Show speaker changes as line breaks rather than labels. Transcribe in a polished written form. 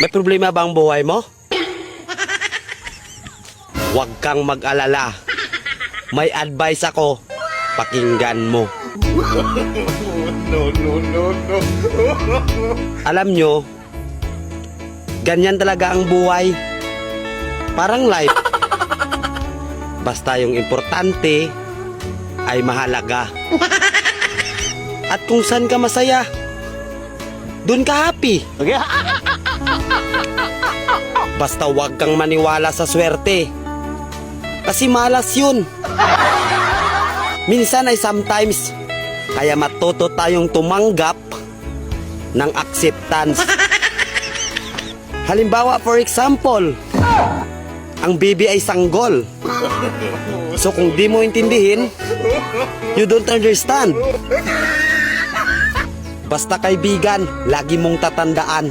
May problema ba ang buhay mo? Huwag kang mag-alala. May advice ako. Pakinggan mo. Alam nyo, ganyan talaga ang buhay. Parang life. Basta yung importante ay mahalaga. At kung saan ka masaya, dun ka happy.
Okay?
Basta wag kang maniwala sa swerte. Kasi malas yun. Minsan ay sometimes. Kaya matuto tayong tumanggap ng acceptance. Halimbawa, for example, ang baby ay sanggol. So kung di mo intindihin, you don't understand. Basta kaibigan, lagi mong tatandaan,